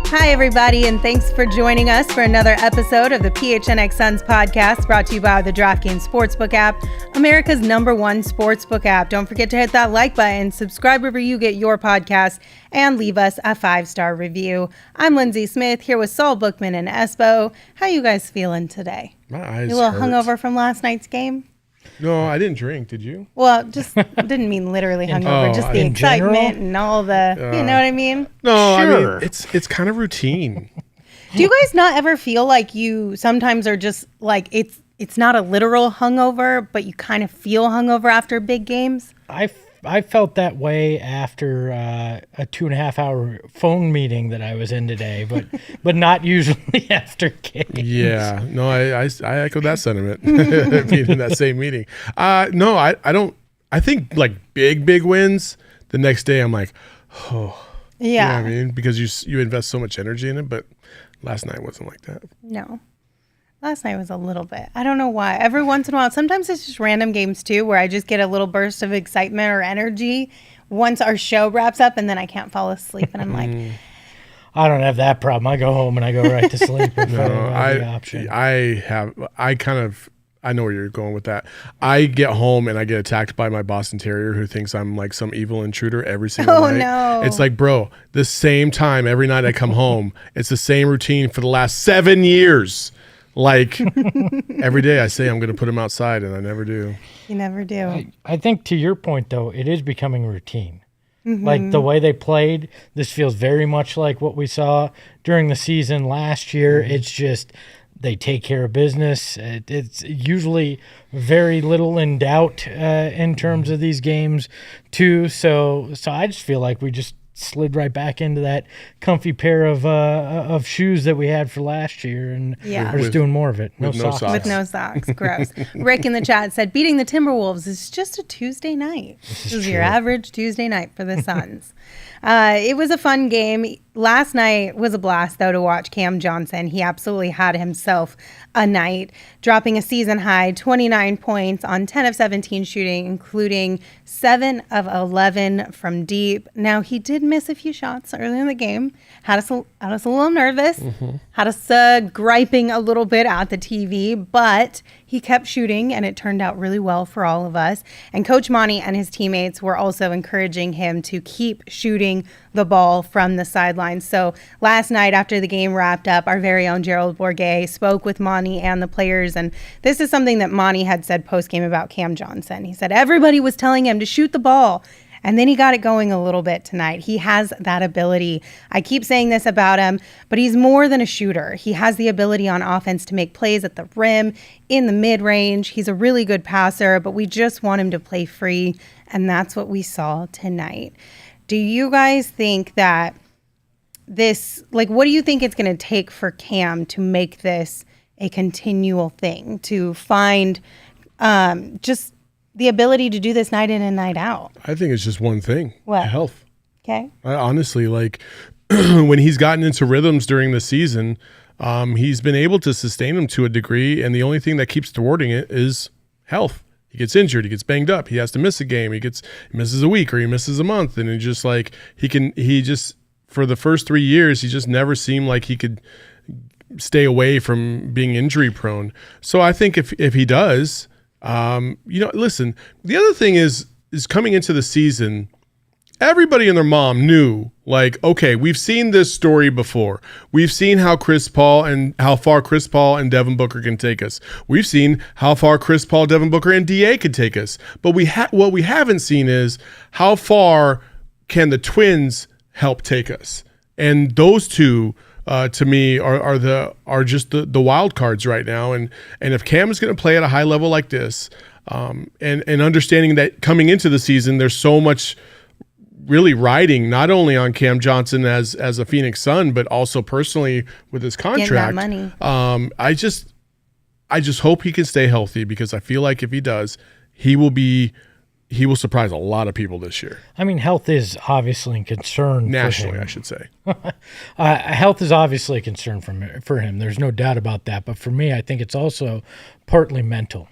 Hi, everybody, and thanks for joining us for another episode of the PHNX Suns podcast, brought to you by the DraftKings Sportsbook app, America's #1 sportsbook app. Don't forget to hit that like button, subscribe wherever you get your podcast, and leave us a 5-star review. I'm Lindsay Smith here with Saul Bookman and Espo. How you guys feeling today? My eyes You a little hurt. hungover from last night's game? No, I didn't drink. Did you? Well, just didn't mean literally hungover, just the excitement and all the, you know what I mean? No, Sure. I mean, it's kind of routine. Do you guys not ever feel like you sometimes are just like it's not a literal hungover, but you kind of feel hungover after big games? I felt that way after a 2.5-hour phone meeting that I was in today, but not usually after games. Yeah. No, I echo that sentiment being in that same meeting. No, I don't. I think like big wins, the next day I'm like, oh. Yeah. You know what I mean? Because you invest so much energy in it, but last night wasn't like that. No. Last night was a little bit. I don't know why. Every once in a while, sometimes it's just random games too, where I just get a little burst of excitement or energy once our show wraps up, and then I can't fall asleep, and I'm like, I don't have that problem. I go home and I go right to sleep. If I don't have the option. I know where you're going with that. I get home and I get attacked by my Boston Terrier who thinks I'm like some evil intruder every single night. No. It's like, bro, the same time every night I come home. It's the same routine for the last 7 years. Like every day I say I'm going to put him outside and I never do. you never do. I think to your point, though, it is becoming routine. Like the way they played, this feels very much like what we saw during the season last year. It's just they take care of business. It's usually very little in doubt in terms of these games, too. So I just feel like we just slid right back into that comfy pair of shoes that we had for last year, and Yeah. we're just doing more of it. with no socks. With no socks. Gross. Rick in the chat said, beating the Timberwolves is just a Tuesday night. This is your average Tuesday night for the Suns. It was a fun game. Last night was a blast, though, to watch Cam Johnson. He absolutely had himself a night, dropping a season high 29 points on 10 of 17 shooting, including 7 of 11 from deep. Now, he did miss a few shots early in the game, had us a little nervous, had us griping a little bit at the TV, but he kept shooting, and it turned out really well for all of us. And Coach Monty and his teammates were also encouraging him to keep shooting the ball from the sidelines. So last night after the game wrapped up, our very own Gerald Bourguet spoke with Monty and the players, and this is something that Monty had said post-game about Cam Johnson. He said everybody was telling him to shoot the ball, and then he got it going a little bit tonight. He has that ability. I keep saying this about him, but he's more than a shooter. He has the ability on offense to make plays at the rim, in the mid-range. He's a really good passer, but we just want him to play free, and that's what we saw tonight. Do you guys think that what do you think it's going to take for Cam to make this a continual thing, to find just the ability to do this night in and night out? I think it's just one thing. What? Health. Okay. I honestly, like when he's gotten into rhythms during the season, he's been able to sustain them to a degree, and the only thing that keeps thwarting it is health. He gets injured, he gets banged up, he has to miss a game, he misses a week or he misses a month, and it just like he just for the first 3 years he just never seemed like he could stay away from being injury prone. So I think if he does, listen, the other thing is coming into the season, everybody and their mom knew, like, okay, we've seen this story before. We've seen how far Chris Paul and Devin Booker can take us. We've seen how far Chris Paul, Devin Booker, and DA could take us. But what we haven't seen is how far can the Twins help take us. And those two, to me, are just the wild cards right now. And if Cam is going to play at a high level like this, and understanding that coming into the season, there's so much really riding not only on Cam Johnson as a Phoenix Sun, but also personally with his contract. Getting that money. I just hope he can stay healthy, because I feel like if he does, he will surprise a lot of people this year. I mean, health is obviously a concern nationally, for him. I should say. Health is obviously a concern for him. There's no doubt about that. But for me, I think it's also partly mental.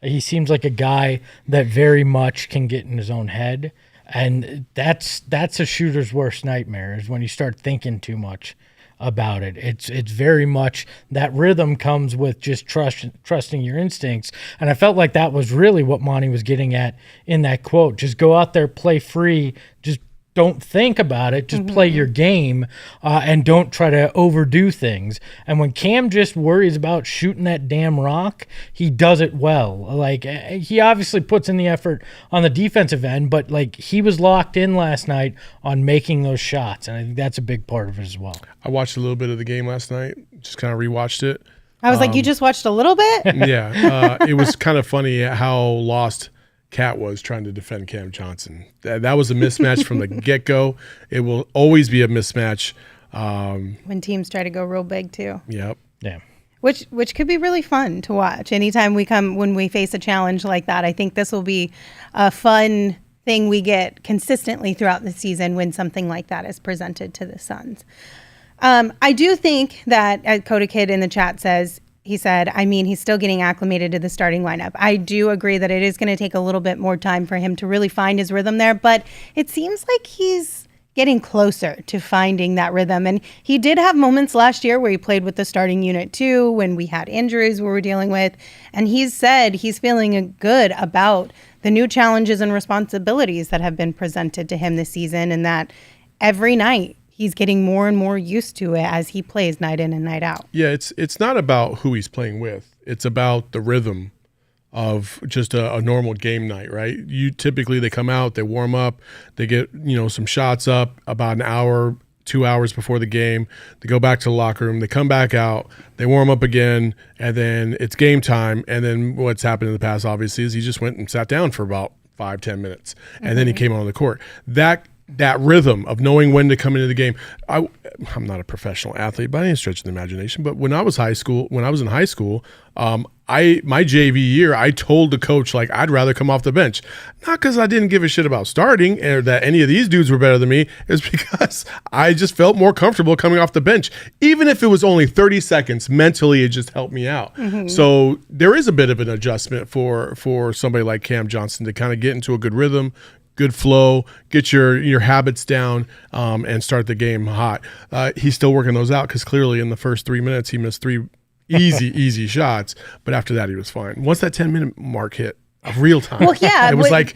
He seems like a guy that very much can get in his own head, and that's a shooter's worst nightmare, is when you start thinking too much about it. It's very much that rhythm comes with just trusting your instincts, and I felt like that was really what Monty was getting at in that quote. Just go out there, play free, just don't think about it. Just play your game, and don't try to overdo things. And when Cam just worries about shooting that damn rock, he does it well. Like, he obviously puts in the effort on the defensive end, but like, he was locked in last night on making those shots, and I think that's a big part of it as well. I watched a little bit of the game last night, just kind of rewatched it. I was like, you just watched a little bit? Yeah, it was kind of funny how lost Cat was trying to defend Cam Johnson. That was a mismatch from the get-go. It will always be a mismatch. When teams try to go real big too. Yep. Yeah. Which could be really fun to watch. Anytime when we face a challenge like that, I think this will be a fun thing we get consistently throughout the season when something like that is presented to the Suns. I do think that Coda Kid in the chat says, he said, I mean, he's still getting acclimated to the starting lineup. I do agree that it is going to take a little bit more time for him to really find his rhythm there, but it seems like he's getting closer to finding that rhythm. And he did have moments last year where he played with the starting unit too, when we had injuries we were dealing with. And he's said he's feeling good about the new challenges and responsibilities that have been presented to him this season, and that every night he's getting more and more used to it as he plays night in and night out. Yeah, it's not about who he's playing with. It's about the rhythm of just a normal game night, right? They come out, they warm up, they get, some shots up about an hour, 2 hours before the game. They go back to the locker room, they come back out, they warm up again, and then it's game time. And then what's happened in the past, obviously, is he just went and sat down for about 5-10 minutes, and then he came on the court. That rhythm of knowing when to come into the game. I'm not a professional athlete by any stretch of the imagination, but when I was in high school, my JV year, I told the coach, like, I'd rather come off the bench. Not because I didn't give a shit about starting or that any of these dudes were better than me. It's because I just felt more comfortable coming off the bench. Even if it was only 30 seconds, mentally it just helped me out. So there is a bit of an adjustment for somebody like Cam Johnson to kind of get into a good rhythm, good flow, get your habits down, and start the game hot. He's still working those out because clearly in the first 3 minutes he missed 3 easy shots, but after that he was fine. Once that 10-minute mark hit of real time, well, yeah, it was like,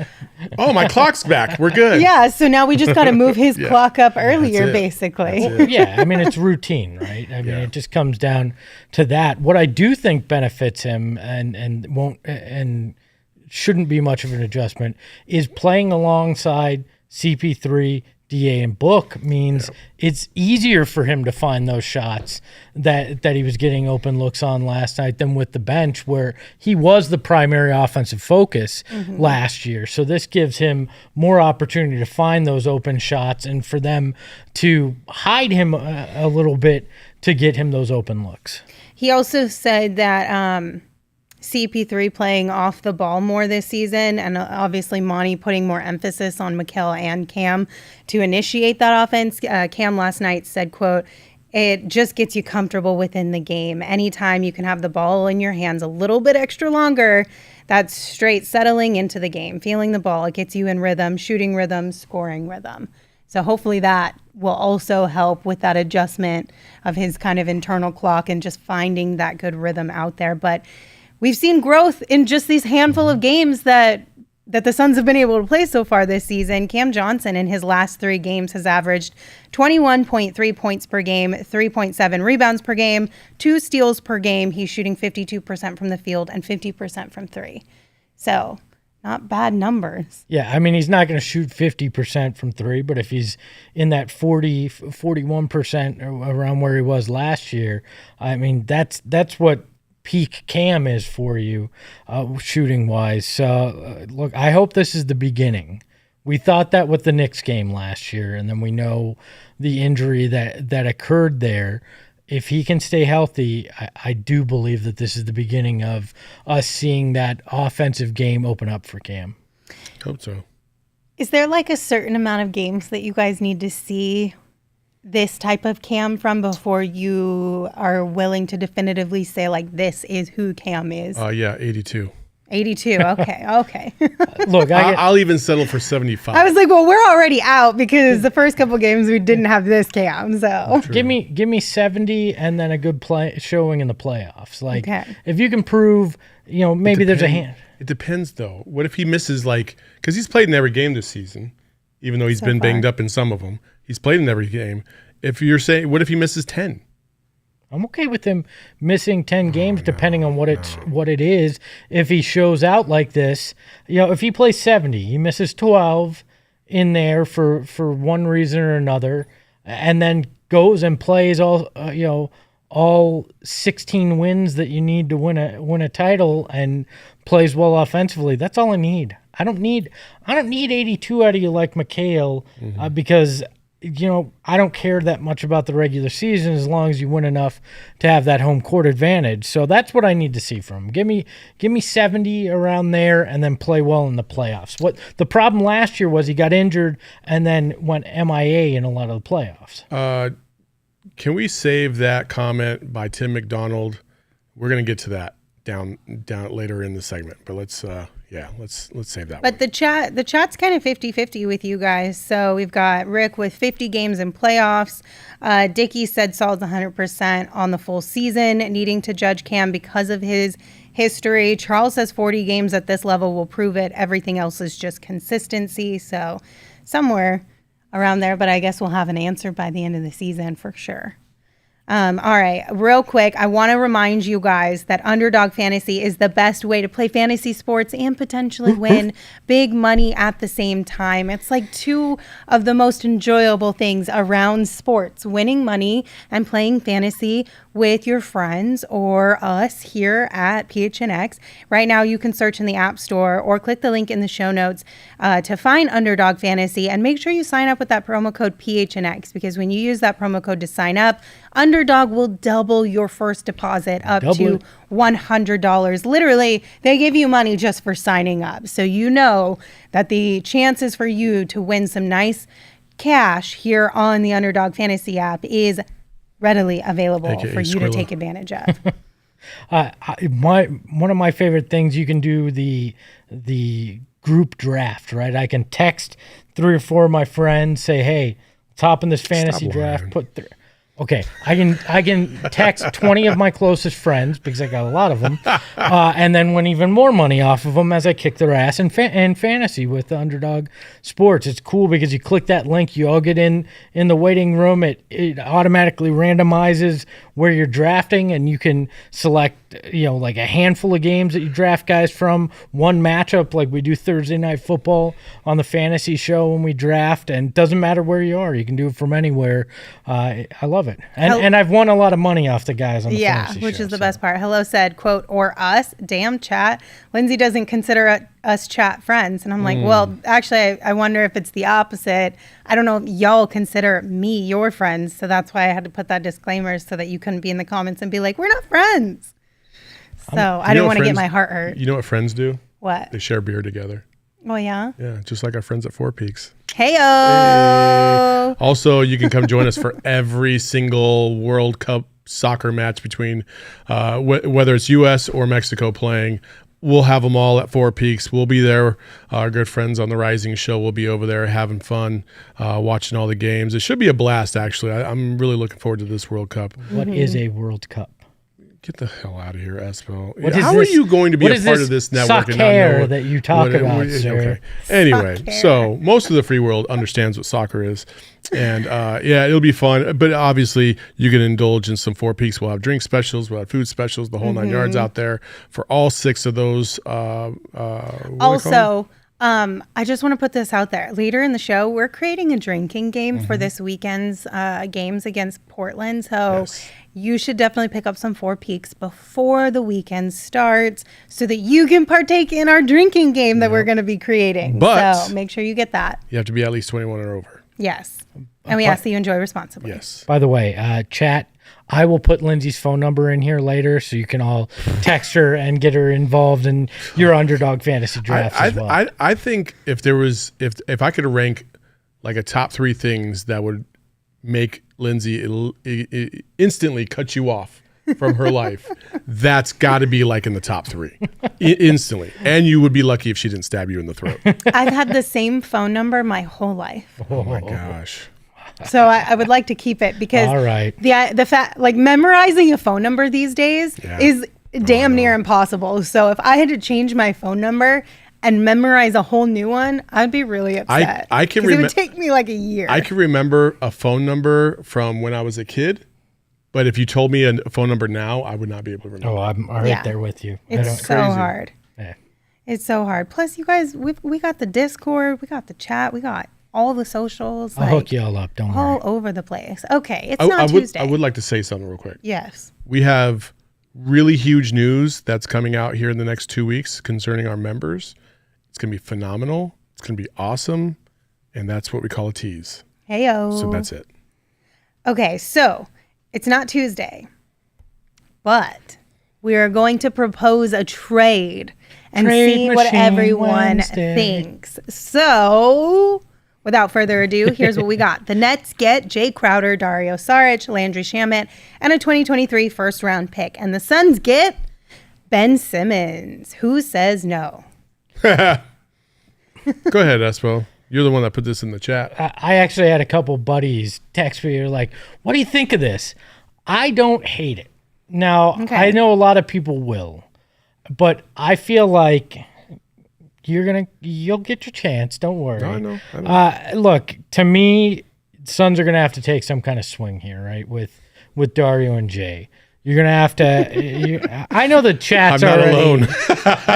oh, my clock's back. We're good. Yeah, so now we just got to move his clock up earlier, basically. Yeah, I mean, it's routine, right? I mean, it just comes down to that. What I do think benefits him and shouldn't be much of an adjustment is playing alongside CP3, DA, and Book means it's easier for him to find those shots that he was getting open looks on last night than with the bench, where he was the primary offensive focus last year. So this gives him more opportunity to find those open shots and for them to hide him a little bit to get him those open looks. He also said that CP3 playing off the ball more this season, and obviously Monty putting more emphasis on Mikal and Cam to initiate that offense. Cam last night said, quote, "It just gets you comfortable within the game. Anytime you can have the ball in your hands a little bit extra longer, that's straight settling into the game, feeling the ball. It gets you in rhythm, shooting rhythm, scoring rhythm." So hopefully that will also help with that adjustment of his kind of internal clock and just finding that good rhythm out there. But we've seen growth in just these handful of games that the Suns have been able to play so far this season. Cam Johnson in his last 3 games has averaged 21.3 points per game, 3.7 rebounds per game, 2 steals per game. He's shooting 52% from the field and 50% from 3. So not bad numbers. Yeah, I mean, he's not going to shoot 50% from 3, but if he's in that 41% around where he was last year, I mean, that's what peak Cam is for you, shooting wise. So look, I hope this is the beginning. We thought that with the Knicks game last year, and then we know the injury that occurred there. If he can stay healthy, I do believe that this is the beginning of us seeing that offensive game open up for Cam. Hope so. Is there like a certain amount of games that you guys need to see this type of Cam from before you are willing to definitively say, like, this is who Cam is? Yeah, 82. 82. Okay. Okay. Look, I'll even settle for 75. I was like, well, we're already out because the first couple games we didn't have this cam. So give me 70 and then a good play showing in the playoffs. Like, Okay. if you can prove, maybe there's a hand. It depends, though. What if he misses, because he's played in every game this season, even though he's So been far. banged up in some of them. He's played in every game. If you're saying, what if he misses 10? I'm okay with him missing 10 games, depending on what it is. If he shows out like this, if he plays 70, he misses 12 in there for one reason or another, and then goes and plays all 16 wins that you need to win a title and plays well offensively. That's all I need. I don't need 82 out of you like McHale, because I don't care that much about the regular season as long as you win enough to have that home court advantage. So that's what I need to see from him. Give me 70 around there and then play well in the playoffs. What the problem last year was, he got injured and then went MIA in a lot of the playoffs. Can we save that comment by Tim McDonald? We're going to get to that down later in the segment, but let's save that But one. the chat's kind of 50-50 with you guys. So we've got Rick with 50 games in playoffs. Dickie said Saul's 100% on the full season, needing to judge Cam because of his history. Charles says 40 games at this level will prove it. Everything else is just consistency. So somewhere around there, but I guess we'll have an answer by the end of the season for sure. All right, real quick, I want to remind you guys that Underdog Fantasy is the best way to play fantasy sports and potentially win big money at the same time. It's like two of the most enjoyable things around sports, winning money and playing fantasy with your friends or us here at PHNX. Right now, you can search in the App Store or click the link in the show notes to find Underdog Fantasy, and make sure you sign up with that promo code PHNX, because when you use that promo code to sign up, Underdog will double your first deposit up to $100. Literally, they give you money just for signing up. So you know that the chances for you to win some nice cash here on the Underdog Fantasy app is readily available AKA for you to Skrilla. take advantage of. One of my favorite things, you can do the group draft, right? I can text 3 or 4 of my friends, say, hey, let's hop in this fantasy draft. Okay, I can text 20 of my closest friends, because I got a lot of them, and then win even more money off of them as I kick their ass in fantasy with the Underdog Sports. It's cool because you click that link, you all get in the waiting room. It automatically randomizes where you're drafting, and you can select like a handful of games that you draft guys from, one matchup like we do Thursday Night Football on the fantasy show when we draft, and it doesn't matter where you are. You can do it from anywhere. I love it. And I've won a lot of money off the guys on the fantasy which show, is the best part. Hello said, quote, or us, damn chat. Lindsay doesn't consider us chat friends. And I'm like, well, actually, I wonder if it's the opposite. I don't know if y'all consider me your friends. So that's why I had to put that disclaimer so that you couldn't be in the comments and be like, we're not friends. So I didn't want to get my heart hurt. You know what friends do? What? They share beer together. Oh, yeah? Yeah, just like our friends at Four Peaks. Hey-o! Also, you can come join us for every single World Cup soccer match between whether it's U.S. or Mexico playing. We'll have them all at Four Peaks. We'll be there. Our good friends on the Rising Show will be over there having fun, watching all the games. It should be a blast, actually. I'm really looking forward to this World Cup. What is a World Cup? Get the hell out of here, Espo. What is How this- are you going to be what a is part this of this network and not soccer know that you talk about, sir? Okay. Anyway, Soccer. so most of the free world understands what soccer is. And yeah, it'll be fun. But obviously, you can indulge in some Four Peaks. We'll have drink specials. We'll have food specials, the whole 9 yards out there for all 6 of those. Also, I just want to put this out there. Later in the show, we're creating a drinking game for this weekend's games against Portland. So you should definitely pick up some Four Peaks before the weekend starts so that you can partake in our drinking game that we're going to be creating. But- so make sure you get that. You have to be at least 21 or over. Yes. And we ask that you enjoy responsibly. Yes. By the way, chat, I will put Lindsay's phone number in here later so you can all text her and get her involved in your Underdog Fantasy draft as well. I think if there was if I could rank like a top 3 things that would make Lindsay instantly cut you off from her life, that's got to be like in the top 3 instantly. And you would be lucky if she didn't stab you in the throat. I've had the same phone number my whole life. Oh my gosh. So I would like to keep it because All right. the fact, like, memorizing a phone number these days is damn near impossible. So if I had to change my phone number and memorize a whole new one, I'd be really upset. I can 'Cause it would take me like a year. I can remember a phone number from when I was a kid, but if you told me a phone number now, I would not be able to remember. Oh, I'm right there with you. It's so hard. Yeah. It's so hard. Plus, you guys, we got the Discord, we got the chat, we got all the socials. I'll hook you all up. Don't all worry. over the place. Okay, it's not Tuesday. I would like to say something real quick. Yes. We have really huge news that's coming out here in the next 2 weeks concerning our members. It's going to be phenomenal. It's going to be awesome. And that's what we call a tease. Heyo. So that's it. Okay, so it's not Tuesday, but we are going to propose a trade and see what Machine everyone Wednesday. thinks. So, without further ado, here's what we got. The Nets get Jay Crowder, Dario Saric, Landry Shamet, and a 2023 first-round pick. And the Suns get Ben Simmons. Who says no? Go ahead, Espo. You're the one that put this in the chat. I actually had a couple buddies text me. They're like, "What do you think of this?" I don't hate it. Now, I know a lot of people will, but I feel like you'll get your chance. Don't worry. No, I know. Look, to me, Suns are gonna have to take some kind of swing here, right? With Dario and Jay. You're gonna have to. I know the chat's I'm not already, alone.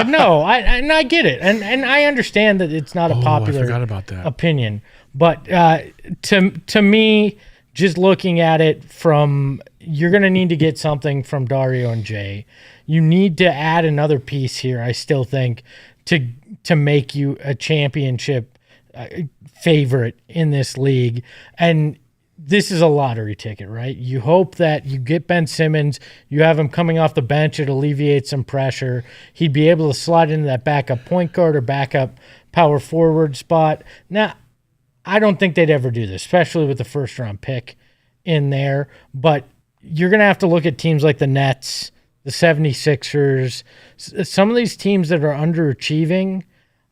No, I get it, and I understand that it's not a popular I forgot about that. opinion, but to me, just looking at it from, you're gonna need to get something from Dario and Jay. You need to add another piece here. I still think to make you a championship favorite in this league, and this is a lottery ticket, right? You hope that you get Ben Simmons, you have him coming off the bench, it alleviates some pressure. He'd be able to slide into that backup point guard or backup power forward spot. Now, I don't think they'd ever do this, especially with the first round pick in there. But you're going to have to look at teams like the Nets, the 76ers, some of these teams that are underachieving,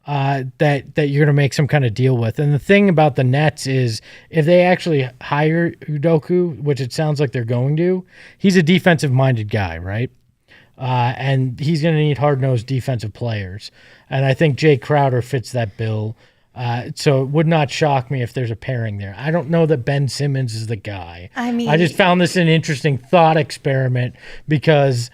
that you're going to make some kind of deal with. And the thing about the Nets is if they actually hire Udoka, which it sounds like they're going to, he's a defensive-minded guy, right? And he's going to need hard-nosed defensive players. And I think Jay Crowder fits that bill. So it would not shock me if there's a pairing there. I don't know that Ben Simmons is the guy. I mean, I just found this an interesting thought experiment because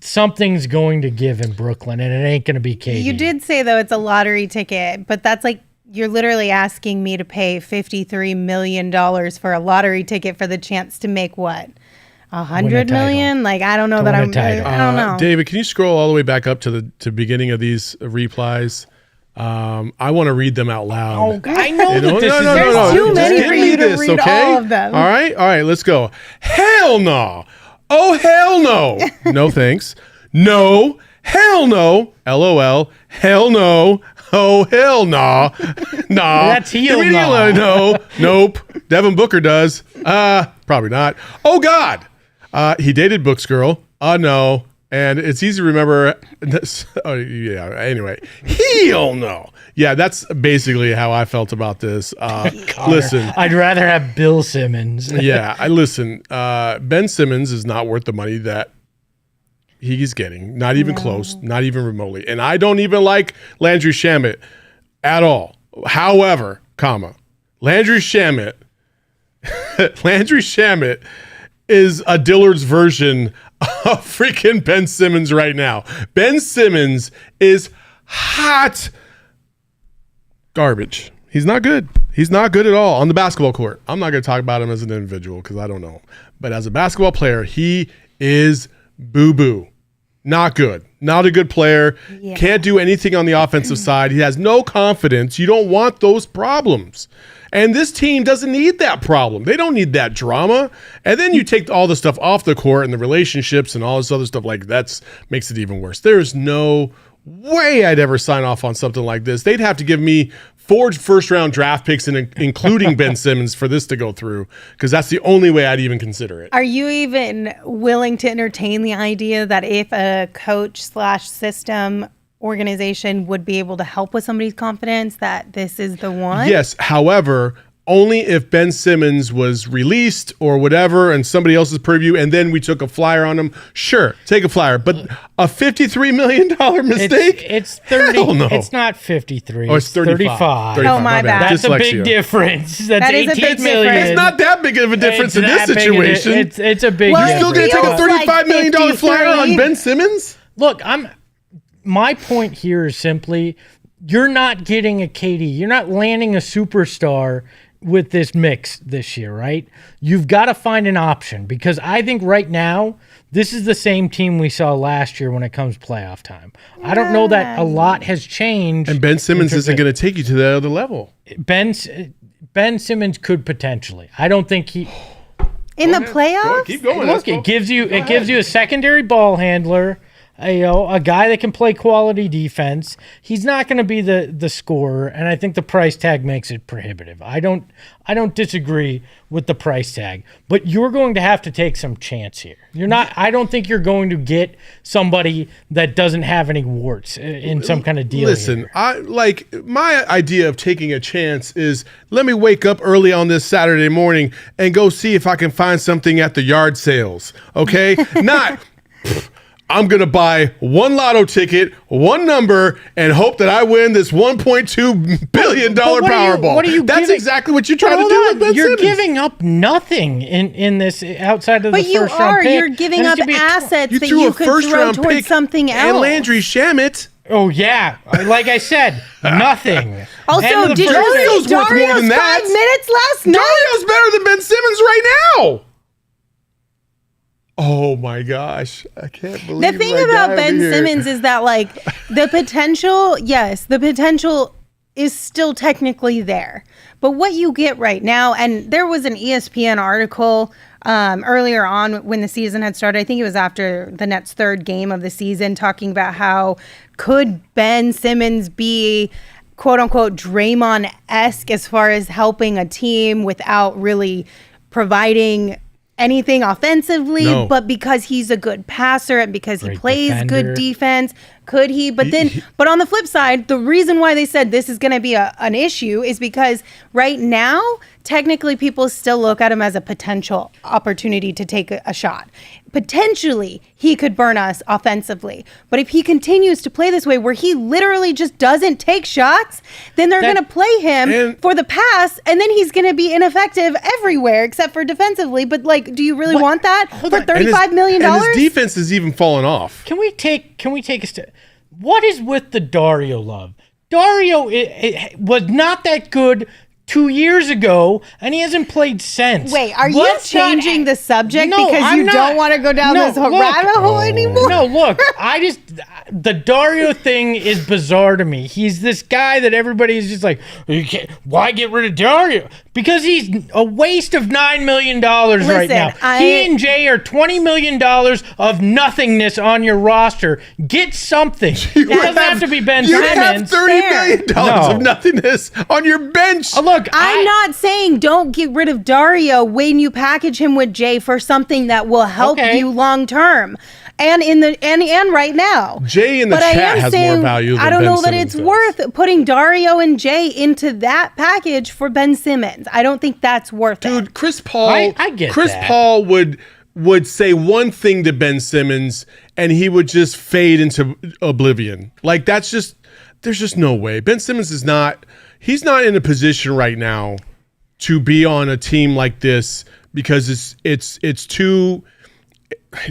something's going to give in Brooklyn, and it ain't going to be KD. You did say, though, it's a lottery ticket, but that's like you're literally asking me to pay $53 million for a lottery ticket for the chance to make what? $100 million? Like, I don't know that I'm. I don't know. David, can you scroll all the way back up to the beginning of these replies? I want to read them out loud. Oh, I know that this is There's too many for you to read all of them. All right, let's go. Hell no. Oh, hell no. No thanks. No. Hell no. LOL. Hell no. Oh, hell nah. Nah. That's heel nah. No. Nope. Devin Booker does. Probably not. Oh, God. He dated Book's girl. No. And it's easy to remember. Oh, yeah. Anyway, hell no. Yeah, that's basically how I felt about this. Listen, I'd rather have Bill Simmons. yeah, listen. Ben Simmons is not worth the money that he's getting. Not even close. Not even remotely. And I don't even like Landry Shamet at all. However, Landry Shamet is a Dillard's version of freaking Ben Simmons right now. Ben Simmons is hot garbage. He's not good. He's not good at all on the basketball court. I'm not going to talk about him as an individual because I don't know him. But as a basketball player, he is boo-boo. Not good. Not a good player. Yeah. Can't do anything on the offensive side. He has no confidence. You don't want those problems. And this team doesn't need that problem. They don't need that drama. And then you take all the stuff off the court and the relationships and all this other stuff, like that makes it even worse. There's no way I'd ever sign off on something like this. They'd have to give me 4 first-round draft picks, including Ben Simmons, for this to go through, because that's the only way I'd even consider it. Are you even willing to entertain the idea that if a coach/system organization would be able to help with somebody's confidence, that this is the one? Yes. However, only if Ben Simmons was released or whatever and somebody else's purview, and then we took a flyer on him. Sure, take a flyer. But a $53 million mistake? It's 30. Hell no. It's not 53. Oh, it's 35. Oh, my bad. That's Dyslexia. a big difference. That's That is a 18 big million. difference. It's not that big of a difference in this It's that big of a- situation. It's a big Well, You're still difference. going to take a feels $35 million like flyer on 53. Ben Simmons? Look, my point here is simply you're not getting a KD. You're not landing a superstar with this mix this year, right? You've got to find an option, because I think right now this is the same team we saw last year when it comes playoff time. I don't know that a lot has changed. And Ben Simmons isn't going to take you to the other level. Ben Simmons could potentially. I don't think he. In the playoffs? Keep going. Look, it gives you a secondary ball handler, a guy that can play quality defense. He's not going to be the scorer, and I think the price tag makes it prohibitive. I don't disagree with the price tag, but you're going to have to take some chance here. You're not. I don't think you're going to get somebody that doesn't have any warts in some kind of deal. Listen, here. My idea of taking a chance is, let me wake up early on this Saturday morning and go see if I can find something at the yard sales. Okay, not. I'm going to buy one lotto ticket, one number, and hope that I win this $1.2 billion Powerball. That's exactly what you're trying to do with Ben You're Simmons. giving up nothing in this outside of But the you first round are. pick. You're giving And it's up gonna be assets You that threw you a could first throw round towards pick something else. and Landry Shamet. Oh, yeah. Like I said, nothing. Also, End of the did you first- Dario's see worth more Dario's than that. 5 minutes last night? Dario's better than Ben Simmons right now. Oh my gosh. I can't believe The thing my about guy Ben over here. Simmons is that, like, the potential is still technically there. But what you get right now, and there was an ESPN article earlier on when the season had started, I think it was after the Nets' 3rd game of the season, talking about how could Ben Simmons be quote unquote Draymond-esque as far as helping a team without really providing anything offensively, No. but because he's a good passer and because he Great plays defender. good defense, could he? But but on the flip side, the reason why they said this is going to be an issue is because right now, technically, people still look at him as a potential opportunity to take a shot. Potentially, he could burn us offensively. But if he continues to play this way, where he literally just doesn't take shots, then they're going to play him for the pass, and then he's going to be ineffective everywhere except for defensively. But, like, do you really want that for $35 million? And his defense is even falling off. Can we take a step? What is with the Dario love? Dario it was not that good 2 years ago, and he hasn't played since. Wait, are Let's you not- changing the subject No, because I'm you not. don't want to go down No, this look. rabbit hole anymore? No, look, the Dario thing is bizarre to me. He's this guy that everybody is just like, why get rid of Dario? Because he's a waste of $9 million right now. He and Jay are $20 million of nothingness on your roster. Get something. It doesn't have to be Ben You have Simmons. $30 million of nothingness on your bench. Look, I'm not saying don't get rid of Dario when you package him with Jay for something that will help you long term. And and right now, Jay in the chat has more value than I don't Ben know that Simmons it's does. worth putting Dario and Jay into that package for Ben Simmons. I don't think that's worth it. Dude, Chris Paul. I get Chris that. Paul would say one thing to Ben Simmons, and he would just fade into oblivion. Like there's just no way. Ben Simmons is not. He's not in a position right now to be on a team like this because it's too.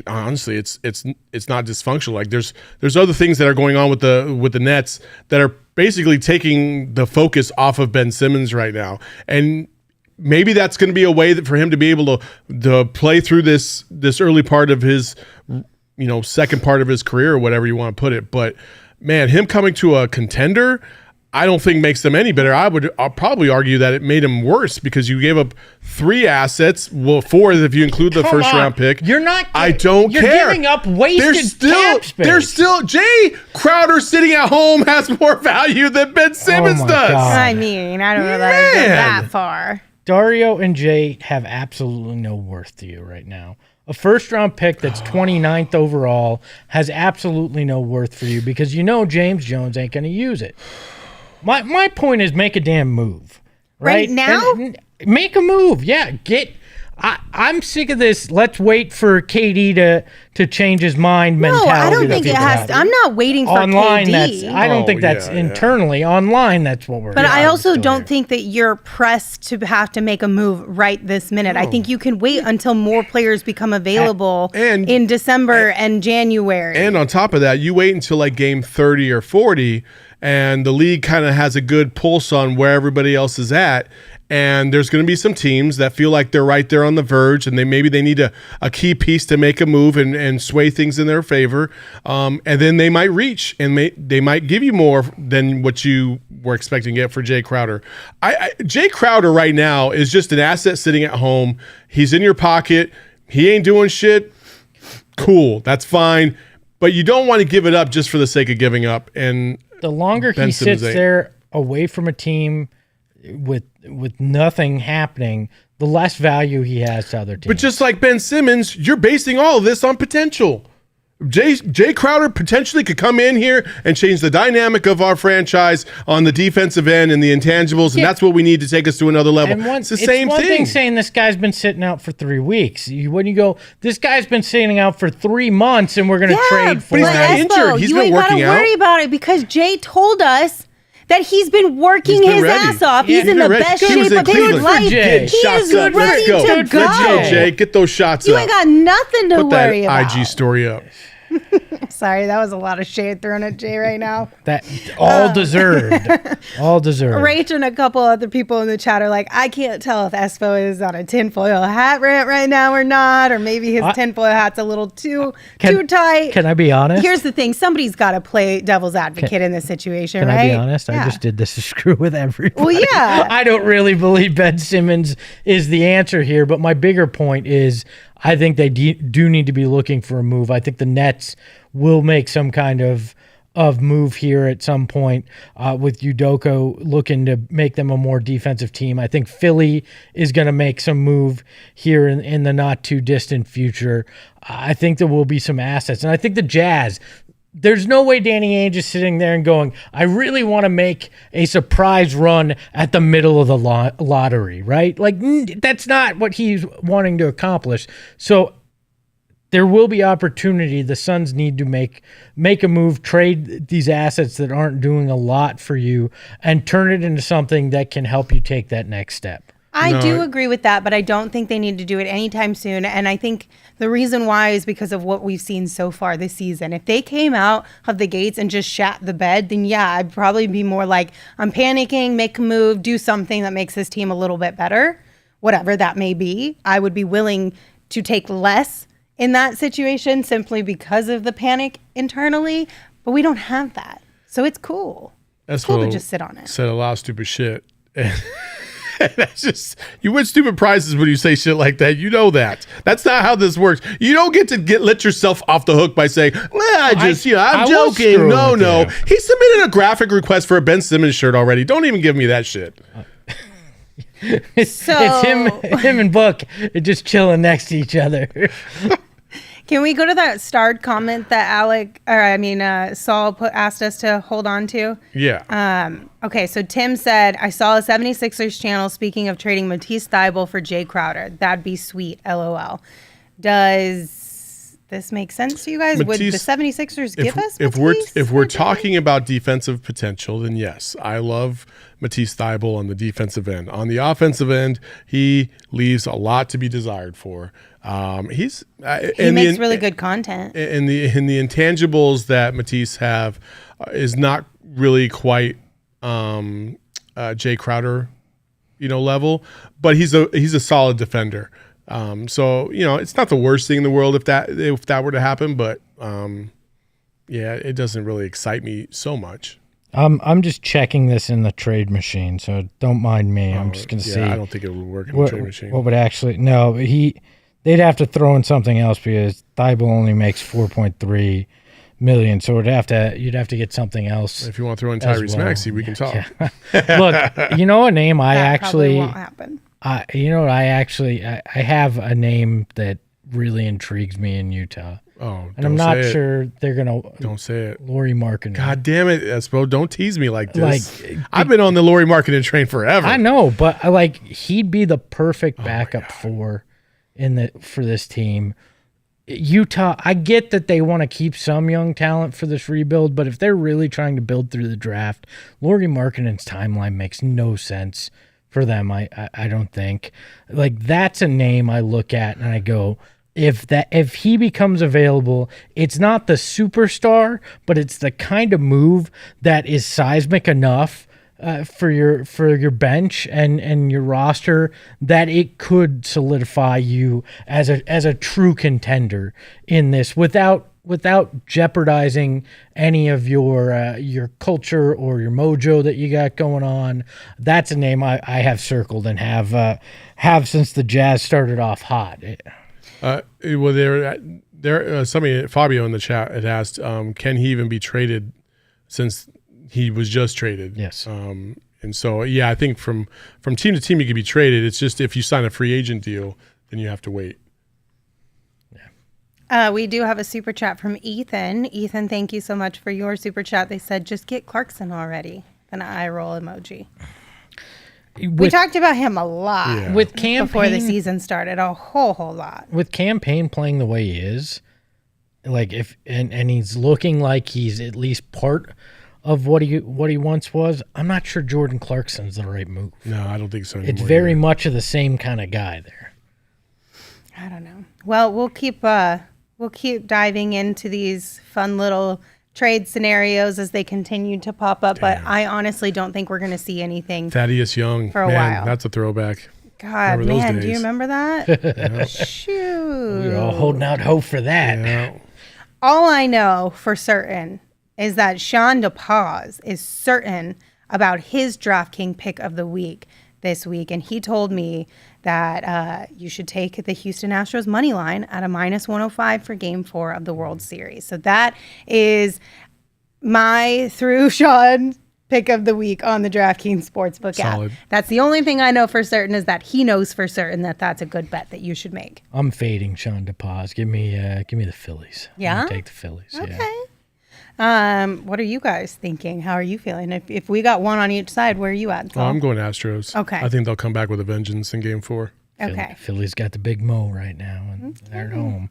Honestly, it's not dysfunctional. Like there's other things that are going on with the Nets that are basically taking the focus off of Ben Simmons right now, and maybe that's going to be a way for him to be able to play through this early part of his, second part of his career or whatever you want to put it. But man, him coming to a contender, I don't think makes them any better. I'll probably argue that it made them worse because you gave up 3 assets. Well, 4 if you include the first round pick. You're not. I don't you're care. You're giving up wasted cap space. There's still Jay Crowder sitting at home has more value than Ben Simmons does. God. I mean, I don't know that I go that far. Dario and Jay have absolutely no worth to you right now. A first-round pick that's 29th overall has absolutely no worth for you because you know James Jones ain't going to use it. My point is make a damn move. Right now? And make a move. Yeah, I'm sick of this. Let's wait for KD to change his mind mentality. No, I don't think it has to. I'm not waiting for online, KD. I don't think that's internally. Online, that's what we're doing. But I also don't think that you're pressed to have to make a move right this minute. I think you can wait until more players become available in December and January. And on top of that, you wait until like game 30 or 40 and the league kind of has a good pulse on where everybody else is at. And there's going to be some teams that feel like they're right there on the verge, and maybe they need a key piece to make a move and sway things in their favor. And then they might reach, and they might give you more than what you were expecting to get for Jay Crowder. Jay Crowder right now is just an asset sitting at home. He's in your pocket. He ain't doing shit. Cool, that's fine. But you don't want to give it up just for the sake of giving up. And the longer he sits there away from a team with nothing happening, the less value he has to other teams. But just like Ben Simmons, you're basing all of this on potential. Jay Crowder potentially could come in here and change the dynamic of our franchise on the defensive end and the intangibles, and that's what we need to take us to another level. It's the same thing. It's one thing saying this guy's been sitting out for 3 weeks. When you go, this guy's been sitting out for 3 months, and we're going to trade for him. But he's not injured. He's been working out. You ain't got to worry about it because Jay told us that he's been working his ass off. He's in the best shape of his life. He is ready to go. Let's go, Jay. Get those shots up. You ain't got nothing to worry about. Put that IG story up. Sorry, that was a lot of shade thrown at Jay right now. That all deserved. All deserved. Rach and a couple other people in the chat are like, I can't tell if Espo is on a tinfoil hat rant right now or not, or maybe his tinfoil hat's a little too tight. Can I be honest? Here's the thing. Somebody's got to play devil's advocate in this situation, right? Can I be honest? Yeah. I just did this to screw with everybody. Well, yeah. I don't really believe Ben Simmons is the answer here, but my bigger point is I think they do need to be looking for a move. I think the Nets will make some kind of move here at some point with Udoka looking to make them a more defensive team. I think Philly is going to make some move here in the not too distant future. I think there will be some assets. And I think the Jazz, there's no way Danny Ainge is sitting there and going, I really want to make a surprise run at the middle of the lottery, right? Like, that's not what he's wanting to accomplish. So there will be opportunity. The Suns need to make a move, trade these assets that aren't doing a lot for you, and turn it into something that can help you take that next step. I do agree with that, but I don't think they need to do it anytime soon. And I think the reason why is because of what we've seen so far this season. If they came out of the gates and just shat the bed, then yeah, I'd probably be more like, I'm panicking, make a move, do something that makes this team a little bit better, whatever that may be. I would be willing to take less in that situation simply because of the panic internally, but we don't have that. So it's cool. It's cool to just sit on it. Said a lot of stupid shit. That's just, you win stupid prizes when you say shit like that. You know that. That's not how this works. You don't get to let yourself off the hook by saying, well, I'm joking. No. He submitted a graphic request for a Ben Simmons shirt already. Don't even give me that shit. It's him and Book just chilling next to each other. Can we go to that starred comment that Saul asked us to hold on to? Yeah. Okay, so Tim said, I saw a 76ers channel speaking of trading Matisse Thybulle for Jay Crowder. That'd be sweet, LOL. Does this make sense to you guys? Would the 76ers give us Matisse? If we're talking about defensive potential, then yes, I love Matisse Thybulle on the defensive end. On the offensive end, he leaves a lot to be desired for. He makes really good content. And the intangibles that Matisse have is not really quite Jay Crowder, level, but he's a solid defender. So it's not the worst thing in the world if that were to happen, but it doesn't really excite me so much. I'm just checking this in the trade machine, so don't mind me. I'm just gonna see. I don't think it would work in the trade machine. What would actually they'd have to throw in something else because Thybulle only makes $4.3 million, so you'd have to get something else. If you want to throw in Tyrese Maxey, we can talk. Yeah. Look, you know a name I actually won't happen. I have a name that really intrigues me in Utah. Oh, and I'm not sure they're gonna. Don't say it. Lauri Markkanen. God damn it, Espo! Don't tease me like this. I've been on the Lauri Markkanen train forever. I know, but he'd be the perfect backup for this team. Utah, I get that they want to keep some young talent for this rebuild, but if they're really trying to build through the draft, Lauri Markkanen's timeline makes no sense for them. I don't think. That's a name I look at and I go, if he becomes available, it's not the superstar, but it's the kind of move that is seismic enough for your bench and your roster that it could solidify you as a true contender in this without jeopardizing any of your culture or your mojo that you got going on. That's a name I have circled and have since the Jazz started off hot. Somebody, Fabio in the chat had asked, can he even be traded since he was just traded? Yes. And so, I think from team to team, he could be traded. It's just if you sign a free agent deal, then you have to wait. Yeah. We do have a super chat from Ethan. Ethan, thank you so much for your super chat. They said, just get Clarkson already. An eye roll emoji. We talked about him a lot with Cam before the season started, a whole lot. With Campaign playing the way he is, and he's looking like he's at least part of what he once was. I'm not sure Jordan Clarkson's the right move. No, I don't think so anymore. It's very much of the same kind of guy there. I don't know. Well, we'll keep diving into these fun little trade scenarios as they continue to pop up, but I honestly don't think we're going to see anything. Thaddeus Young for a while. That's a throwback. God, man, do you remember that? Shoot. We were all holding out hope for that. Yeah. All I know for certain is that Sean DePaz is certain about his DraftKings pick of the week this week, and he told me that you should take the Houston Astros money line at a -105 for Game 4 of the World Series. So that is my through Sean pick of the week on the DraftKings Sportsbook app. That's the only thing I know for certain is that he knows for certain that that's a good bet that you should make. I'm fading Sean DePaz. Give me the Phillies. Yeah? Take the Phillies. Okay. Yeah. What are you guys thinking? How are you feeling? If we got one on each side, where are you at? Oh, I'm going Astros. Okay. I think they'll come back with a vengeance in Game 4. Okay. Philly's got the big mo right now, and they're at home.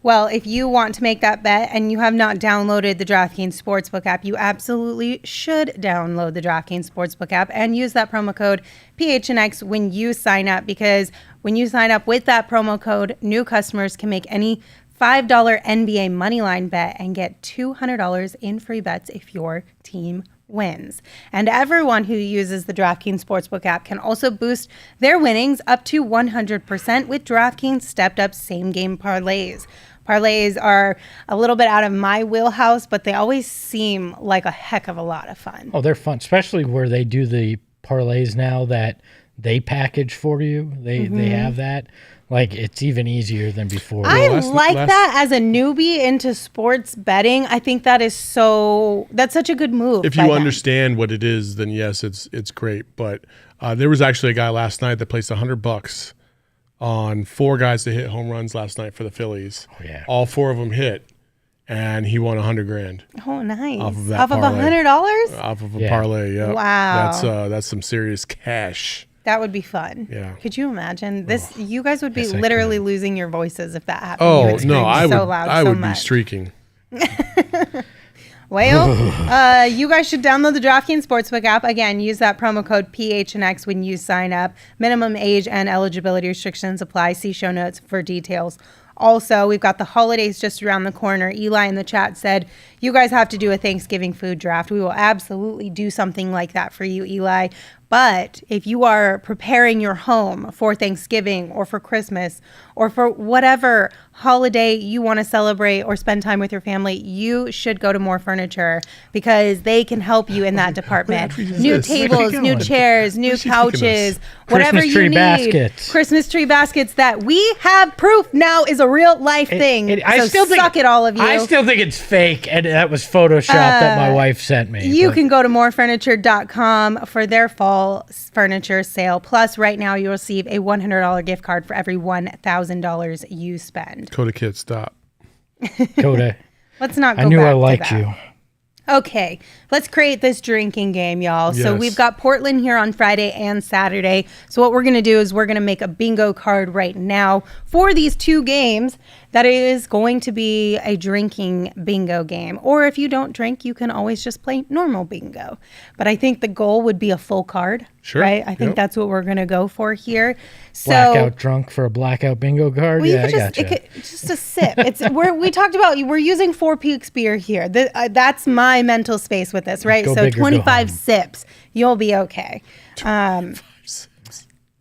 Well, if you want to make that bet and you have not downloaded the DraftKings Sportsbook app, you absolutely should download the DraftKings Sportsbook app and use that promo code PHNX when you sign up, because when you sign up with that promo code, new customers can make any $5 NBA moneyline bet and get $200 in free bets if your team wins. And everyone who uses the DraftKings Sportsbook app can also boost their winnings up to 100% with DraftKings stepped up same game parlays. Parlays are a little bit out of my wheelhouse, but they always seem like a heck of a lot of fun. Oh, they're fun, especially where they do the parlays now that they package for you. They have that. It's even easier than before. I like that as a newbie into sports betting. I think that's such a good move. If you understand what it is, then yes, it's great. But there was actually a guy last night that placed $100 on 4 guys to hit home runs last night for the Phillies. Oh yeah, all 4 of them hit, and he won $100,000. Oh, nice! Off of that off parlay. of $100? Off of a parlay. Yeah. Wow. That's some serious cash. That would be fun. Yeah. Could you imagine this? You guys would be literally losing your voices if that happened. Oh no, I would be streaking. Well, you guys should download the DraftKings Sportsbook app. Again, use that promo code PHNX when you sign up. Minimum age and eligibility restrictions apply. See show notes for details. Also, we've got the holidays just around the corner. Eli in the chat said, you guys have to do a Thanksgiving food draft. We will absolutely do something like that for you, Eli. But if you are preparing your home for Thanksgiving or for Christmas or for whatever holiday you want to celebrate or spend time with your family, you should go to More Furniture because they can help you in that department. New tables, new chairs, new couches, whatever Christmas tree you need. baskets. Christmas tree baskets that we have proof now is a real life thing. So suck it, all of you. I still think it's fake, and that was Photoshop that my wife sent me. You can go to morefurniture.com for their fall furniture sale. Plus, right now, you receive a $100 gift card for every $1,000 you spend. Coda Kid, stop. Coda. Let's not go I knew back I to liked that. you. Okay, let's create this drinking game, y'all. So Yes. we've got Portland here on Friday and Saturday. So what we're going to do is we're going to make a bingo card right now for these two games. That is going to be a drinking bingo game. Or if you don't drink, you can always just play normal bingo. But I think the goal would be a full card. Sure. Right? I think that's what we're going to go for here. So, Blackout drunk for a blackout bingo card? well, Yeah, I just, gotcha. just a sip. We talked about, we're using 4 Peaks beer here. That's my mental space with this, right? Go So big or go 25 home. sips, you'll be okay.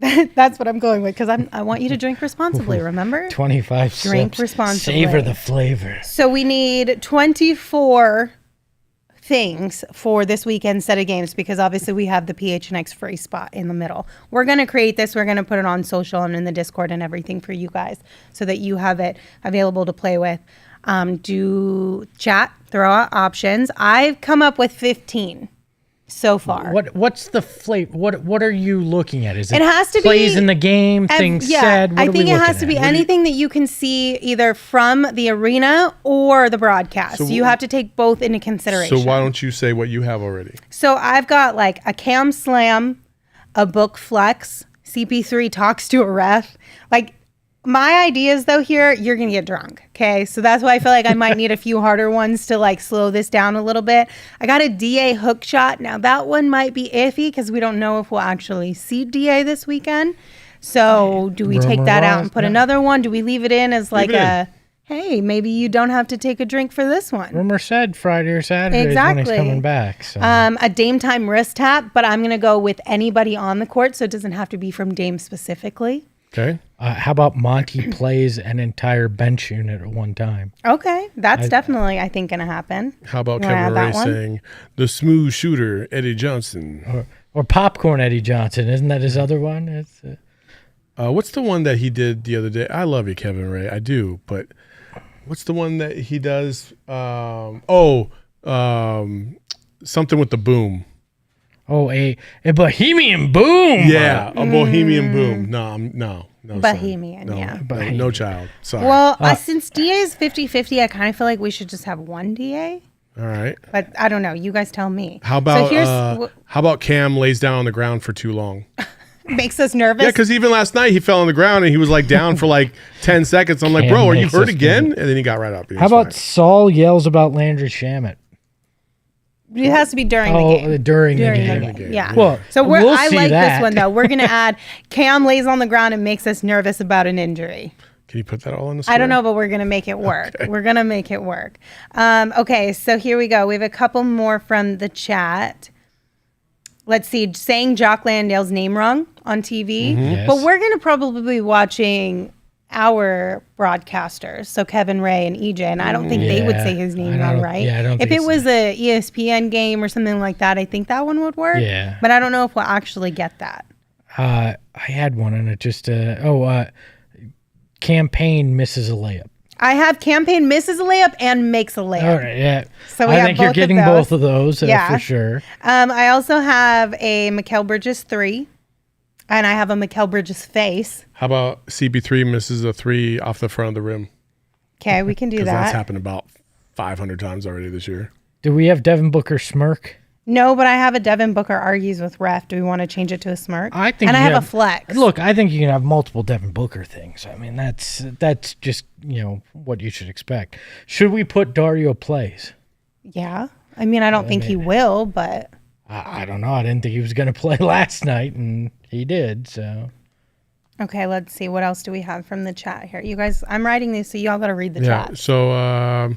That's what I'm going with because I want you to drink responsibly, remember? 25 Drink sips. responsibly. Savor the flavor. So we need 24 things for this weekend's set of games because obviously we have the PHNX free spot in the middle. We're going to create this. We're going to put it on social and in the Discord and everything for you guys so that you have it available to play with. Do chat, throw out options. I've come up with 15 so far. What's the flavor? What are you looking at? Is it has to plays be in the game, things said? What I are we think it has looking to be at? anything that you can see either from the arena or the broadcast. So you have to take both into consideration. So why don't you say what you have already? So I've got like a cam slam, a book flex, CP3 talks to a ref. Like my ideas though here, you're going to get drunk. Okay. So that's why I feel like I might need a few harder ones to like slow this down a little bit. I got a DA hook shot. Now that one might be iffy because we don't know if we'll actually see DA this weekend. So do we take that out and put another one? Do we leave it in as like hey, maybe you don't have to take a drink for this one? Rumor said Friday or Saturday is when he's coming back. So. A Dame time wrist tap, but I'm going to go with anybody on the court, so it doesn't have to be from Dame specifically. Okay. How about Monty plays an entire bench unit at one time? Okay, that's definitely, I think, going to happen. How about You wanna Kevin add Ray that one? saying the smooth shooter Eddie Johnson? Or Popcorn Eddie Johnson. Isn't that his other one? It's, What's the one that he did the other day? I love you, Kevin Ray. I do, but what's the one that he does? Something with the boom. a Bohemian Boom. Yeah, a Bohemian boom. No. Bohemian, son. yeah. No child. Sorry. Well, since DA is 50-50, I kind of feel like we should just have one DA. All right. But I don't know. You guys tell me. How about So how about Cam lays down on the ground for too long? makes us nervous. Yeah, because even last night he fell on the ground and he was like down for like 10 seconds. I'm like, Cam bro, are you makes hurt us again? And then he got right up. He How was about fine. Saul yells about Landry Shamet? It has to be during the game. During the During game. Yeah. Well, so we'll I see like that. this one though. We're gonna add Cam lays on the ground and makes us nervous about an injury. Can you put that all on the I don't screen? know, but we're gonna make it work. We're gonna make it work. Okay, so here we go. We have a couple more from the chat. Let's see, saying Jock Landale's name wrong on TV, Yes. but we're gonna probably be watching our broadcasters, so Kevin Ray and EJ, and I don't think they would Yeah, say his name I wrong, don't- right? yeah, I don't if think it so. was a ESPN game or something like that, I think that one would work. Yeah. But I don't know if we'll actually get that. I had one and it just campaign misses a layup. I have campaign misses a layup and makes a layup. All right, yeah. So we I have think you're both of getting those. both of those Yeah. for sure. I also have a Mikal Bridges 3, and I have a Mikal Bridges face. How about CB3 misses a 3 off the front of the rim? Okay, we can do Because that's that. happened about 500 times already this year. Do we have Devin Booker smirk? No, but I have a Devin Booker argues with ref. Do we want to change it to a smirk? I think and I you have a flex. Look, I think you can have multiple Devin Booker things. I mean, that's just what you should expect. Should we put Dario plays? Yeah. I mean, I don't think he will, but I don't know. I didn't think he was going to play last night, and he did. So okay. Let's see. What else do we have from the chat here? You guys, I'm writing these, so y'all got to read the Yeah. chat. So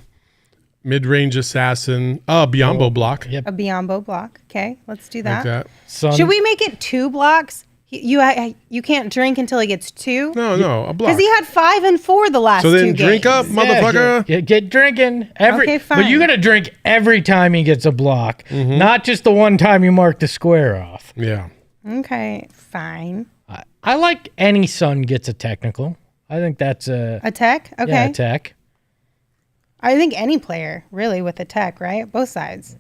Mid-range assassin. Biombo block. Yep. A Biombo block. Okay, let's do Like that. that. Sun, Should we make it 2 blocks? You can't drink until he gets 2? No, a block. Because he had 5 and 4 the last So 2 then games. drink up, motherfucker. Get drinking. Okay, fine. But you got to drink every time he gets a block, not just the one time you mark the square off. Yeah. Okay, fine. I like any Sun gets a technical. I think that's a tech? Okay. yeah, a tech. I think any player, really, with a tech, right? Both sides.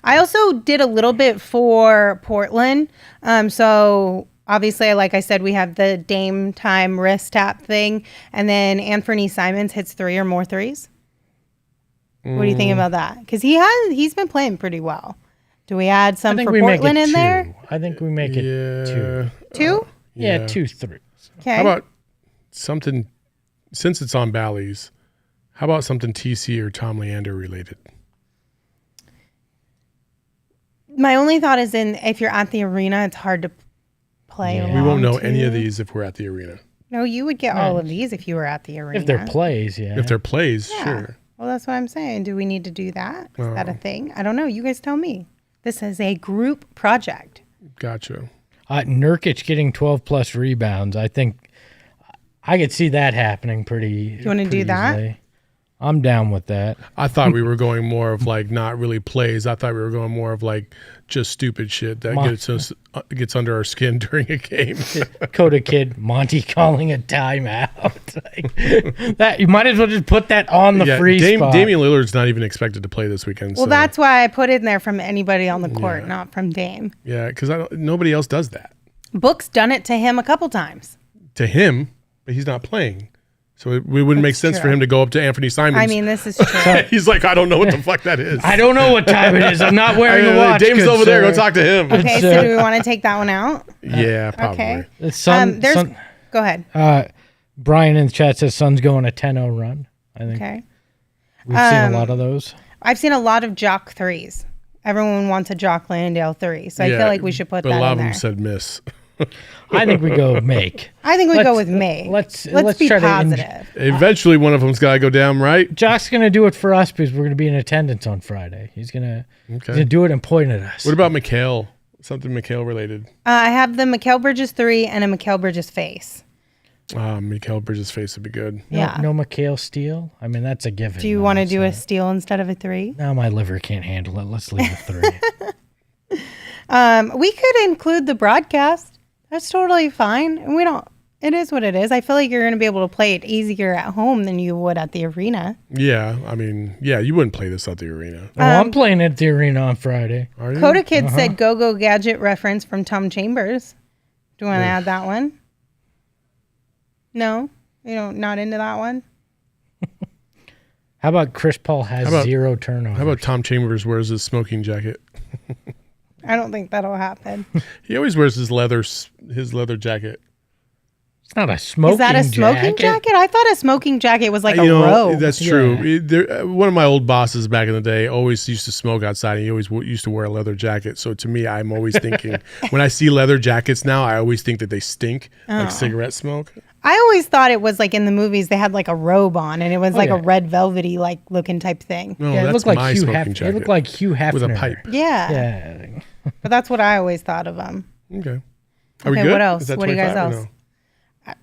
I also did a little bit for Portland. So obviously, like I said, we have the Dame time wrist tap thing. And then Anthony Simons hits 3 or more threes. What do you think about that? Because he's been playing pretty well. Do we add some for Portland in there? I think we make it 2. 2? Yeah, 2 3s. Okay. How about something, since it's on Bally's, how about something TC or Tom Leander related? My only thought is if you're at the arena, it's hard to play Yeah. along We won't know to. any of these if we're at the arena. No, you would get all of these if you were at the arena. If they're plays, yeah. If they're plays, Yeah. sure. Well, that's what I'm saying. Do we need to do that? Is that a thing? I don't know. You guys tell me. This is a group project. Gotcha. Nurkic getting 12 plus rebounds. I think I could see that happening pretty. Do you wanna do that? I'm down with that. I thought we were going more of like not really plays. I thought we were going more of like just stupid shit that gets under our skin during a game. Coda Kid, Monty calling a timeout. Like, that you might as well just put that on the free spot. Damian Lillard's not even expected to play this weekend. Well, so, that's why I put it in there from anybody on the court, not from Dame. yeah, because nobody else does that Book's done it to him a couple times. to him, but he's not playing. So it wouldn't make sense for true. him to go up to Anthony Simons. I mean, this is true. He's like, I don't know what the fuck that is. I don't know what time it is. I'm not wearing a watch. Dame's good over there. sir. Go talk to him. Okay, so do we want to take that one out? Yeah, probably. Okay. The Go ahead. Brian in the chat says Sun's going a 10-0 run. I think Okay. we've seen a lot of those. I've seen a lot of Jock threes. Everyone wants a Jock Landale 3, so I feel like we should put but that a lot in of there. them said miss. I think we go make. I think we go with May. Let's be try to positive. Eventually, one of them's got to go down, right? Jock's going to do it for us because we're going to be in attendance on Friday. He's going to do it and point at us. What about Mikhail? Something Mikhail related. I have the Mikal Bridges 3 and a Mikal Bridges face. Mikhail Bridges' face would be good. Yeah. No Mikhail Steele? I mean, that's a given. Do you want to do a steal instead of a 3? No, my liver can't handle it. Let's leave a 3. We could include the broadcast. That's totally fine. And we don't. It is what it is. I feel like you're going to be able to play it easier at home than you would at the arena. Yeah, I mean, yeah, you wouldn't play this at the arena. I'm playing at the arena on Friday. Are you? Coda Kid said Go-Go Gadget reference from Tom Chambers. Do you want to add that one? No? You don't, not into that one? How about Chris Paul has 0 turnovers? How about Tom Chambers wears his smoking jacket? I don't think that'll happen. He always wears his leather jacket. It's not a smoking Is that a smoking jacket? I thought a smoking jacket was like a You know, robe. that's true. One of my old bosses back in the day always used to smoke outside. And he always used to wear a leather jacket. So to me, I'm always thinking, when I see leather jackets now, I always think that they stink like cigarette smoke. I always thought it was like in the movies they had like a robe on and it was like a red velvety like looking type thing. No, Yeah, it that's looked like my Hugh smoking Hefner. jacket. It looked like Hugh Hefner. with a pipe. Yeah. Yeah. But that's what I always thought of them. Okay. Are we Okay, good? what else? Is that What do you guys 25 or else?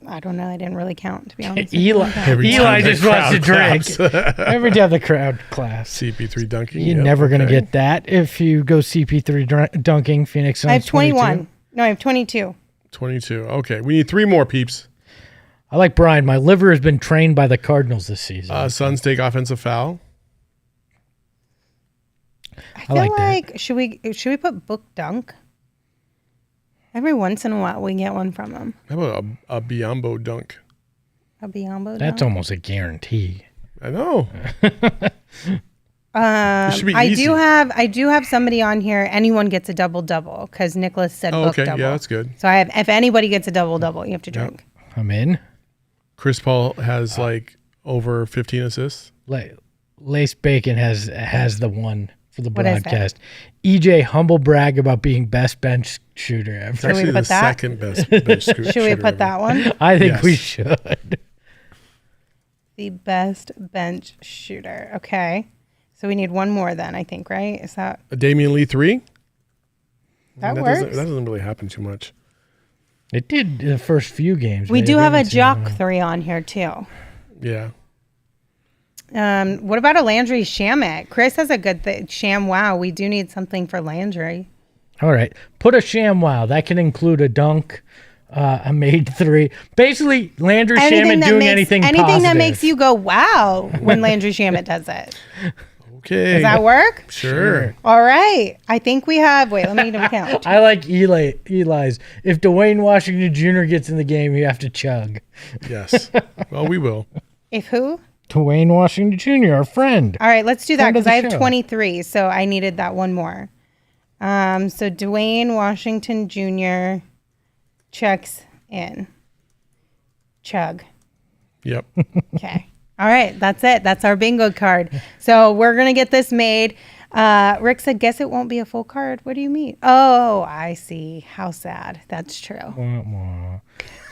I don't know. I didn't really count, to be honest. Eli time the just wants to crowd drink. Every time the crowd claps. CP3 dunking. You're Yep, never going to okay. get that if you go CP3 dunking Phoenix Suns. I have 21. 22. No, I have 22. 22. Okay. We need 3 more peeps. I like Brian. My liver has been trained by the Cardinals this season. Suns take offensive foul. I feel like like, that. should we put book dunk? Every once in a while we get one from them. How about a Biombo dunk? A Biombo That's dunk. almost a guarantee. I know. It should be I easy. do have somebody on here. Anyone gets a double because Nicholas said Oh, book okay. double. Yeah, that's good. So I have. If anybody gets a double, you have to drink. I'm in. Chris Paul has like over 15 assists. Lace Bacon has the one for the What is that? broadcast. EJ humble brag about being best bench shooter ever. It's actually we the put that? second best bench shooter. Should we put that one? I think Yes. we should. The best bench shooter. Okay. So So we need one more then, I think, right? Is that A Damian Lee 3? that works? That doesn't really happen too much. It did the first few games. We maybe. do have a It's, Jock 3 on here too. Yeah. What about a Landry Shamet? Chris has a good Sham Wow. We do need something for Landry. All right. Put a sham wow. That can include a dunk, a made 3. Basically, Landry Shamet doing anything positive. that makes you go, wow, when Landry Shamet does it. Okay. Does that work? Sure. All right. I think we have, wait, let me count. I like Eli's. If Dwayne Washington Jr. gets in the game, you have to chug. Yes. Well, we will. If who? Dwayne Washington Jr., our friend. All right, let's do that Friend of because I the have show. 23, so I needed that one more. So Dwayne Washington Jr. checks in. Chug. Yep. Okay. All right, that's it. That's our bingo card. So we're going to get this made. Rick said, guess it won't be a full card. What do you mean? Oh, I see. How sad. That's true. Wah, wah.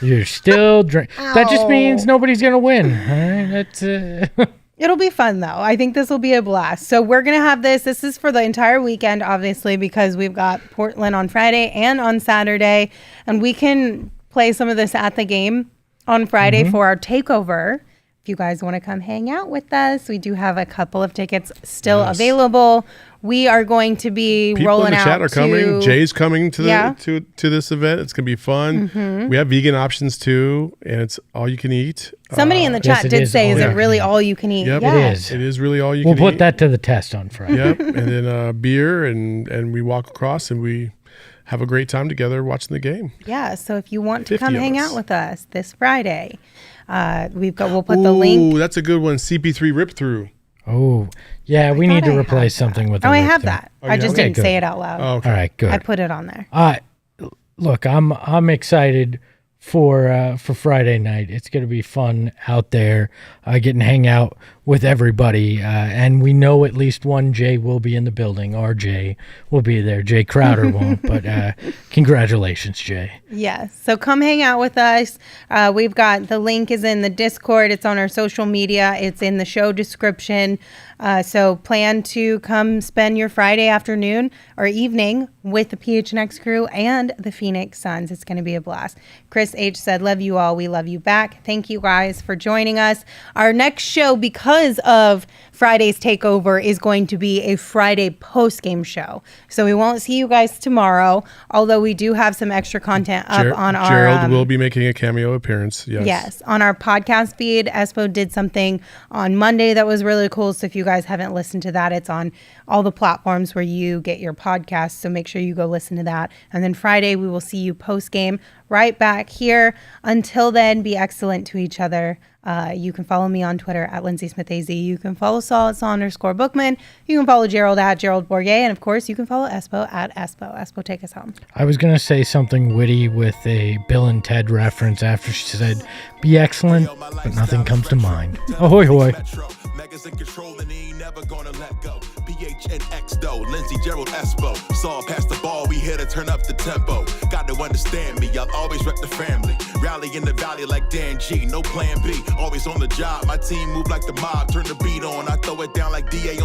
You're still drink. That just means nobody's going to win. All right? That's It'll be fun, though. I think this will be a blast. So we're going to have this. This is for the entire weekend, obviously, because we've got Portland on Friday and on Saturday. And we can play some of this at the game on Friday for our takeover. If you guys want to come hang out with us, we do have a couple of tickets still available. We are going to be People rolling in the out chat are coming. Jay's coming to the to this event. It's gonna be fun. We have vegan options too, and it's all you can eat. Somebody in the chat it did is say, all "Is you it can really eat." all you can eat?" Yep, Yeah. It is. It is really all you We'll can eat. put that to the test on Friday. Yep, and then beer, and we walk across and we have a great time together watching the game. Yeah. So if you want to 50 come of hang us. out with us this Friday, we'll put the link. Ooh, that's a good one. CP3 rip through. Oh, yeah. We need thought to I replace had something with. Oh, I rip have through. that. Oh, I you just have it? didn't Okay, say good. it out loud. Oh, okay. All right, good. I put it on there. Look, I'm excited for Friday night. It's going to be fun out there, getting to hang out with everybody. And we know at least one Jay will be in the building. RJ will be there. Jay Crowder won't, but congratulations, Jay. Yes. So come hang out with us. We've got the link is in the Discord. It's on our social media. It's in the show description. So plan to come spend your Friday afternoon or evening with the PHNX crew and the Phoenix Suns. It's going to be a blast. Chris H. said, love you all. We love you back. Thank you guys for joining us. Our next show, because of Friday's takeover, is going to be a Friday post-game show. So we won't see you guys tomorrow, although we do have some extra content up on our... Gerald will be making a cameo appearance. Yes. Yes, on our podcast feed. Espo did something on Monday that was really cool. So if you guys haven't listened to that, it's on all the platforms where you get your podcasts. So make sure you go listen to that. And then Friday, we will see you post-game right back here. Until then, be excellent to each other. You can follow me on Twitter at LindsaySmithAZ. You can follow Saul at Saul_Bookman. You can follow Gerald at Gerald Bourget. And of course, you can follow Espo at Espo. Espo, take us home. I was going to say something witty with a Bill and Ted reference after she said, be excellent, but nothing comes to mind. Ahoy, hoy. Megas in control and he ain't never gonna let go. PHNX though, Lindsay, Gerald, Espo. Saw past the ball, we here to turn up the tempo. Got to understand me, I'll always rep the family. Rally in the valley like Dan G, no plan B. Always on the job, my team move like the mob. Turn the beat on, I throw it down like DA on